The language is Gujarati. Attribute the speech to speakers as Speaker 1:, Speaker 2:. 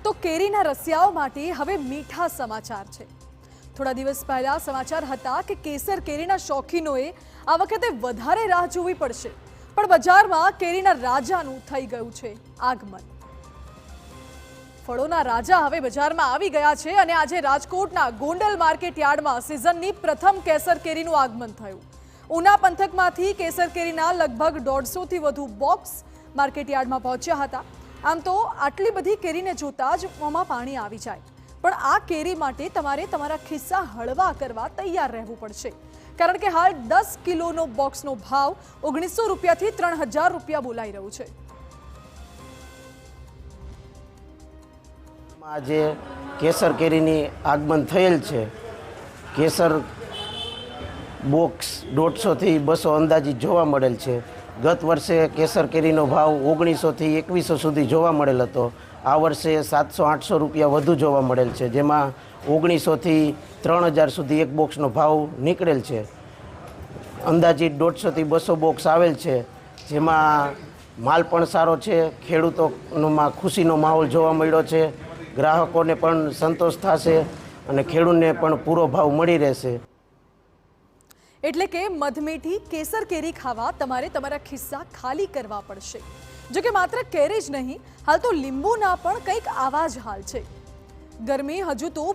Speaker 1: તો કેરીના રસિયાઓ માટે હવે મીઠા સમાચાર છે। થોડા દિવસ પહેલા સમાચાર હતા કે કેસર કેરીના શોખીનોએ આ વખતે વધારે રાહ જોવી પડશે, પણ બજારમાં કેરીના રાજાનું થઈ ગયું છે આગમન। ફળોના રાજા હવે બજારમાં આવી ગયા છે અને આજે રાજકોટના ગોંડલ માર્કેટ યાર્ડમાં સિઝનની પ્રથમ કેસર કેરીનું આગમન થયું। ઉના પંથકમાંથી કેસર કેરીના લગભગ 150 થી વધુ બોક્સ માર્કેટ યાર્ડમાં પહોંચ્યા હતા। આમ તો આટલી બધી કેરીને જોતા જ મોંમાં પાણી આવી જાય, પણ આ કેરી માટે તમારે તમારા ખિસ્સા હળવા કરવા તૈયાર રહેવું પડશે, કારણ કે હાલ 10 કિલોનો બોક્સનો ભાવ 1900 રૂપિયાથી 3000 રૂપિયા બોલાઈ રહ્યું છે।
Speaker 2: આજે કેસર કેરીની આગમન થયેલ છે। કેસર બોક્સ 150 થી 200 અંદાજિત જોવા મળેલ છે। ગત વર્ષે કેસર કેરીનો ભાવ 1900 થી 2100 સુધી જોવા મળેલ હતો। આ વર્ષે 700-800 રૂપિયા વધુ જોવા મળેલ છે, જેમાં 1900 થી 3000 સુધી એક બોક્સનો ભાવ નીકળેલ છે। અંદાજિત 150 થી 200 બોક્સ આવેલ છે, જેમાં માલ પણ સારો છે। ખેડૂતોમાં ખુશીનો માહોલ જોવા મળ્યો છે। ગ્રાહકોને પણ સંતોષ થશે અને ખેડૂતને પણ પૂરો ભાવ મળી રહેશે।
Speaker 1: એટલે કે મધમીઠી કેસર કેરી ખાવા તમારે તમારા ખિસ્સા ખાલી કરવા પડશે। જો કે માત્ર કેરી જ નહીં, હાલ તો લીંબુના પણ કંઈક આવા જ હાલ છે। ગરમી હજુ તો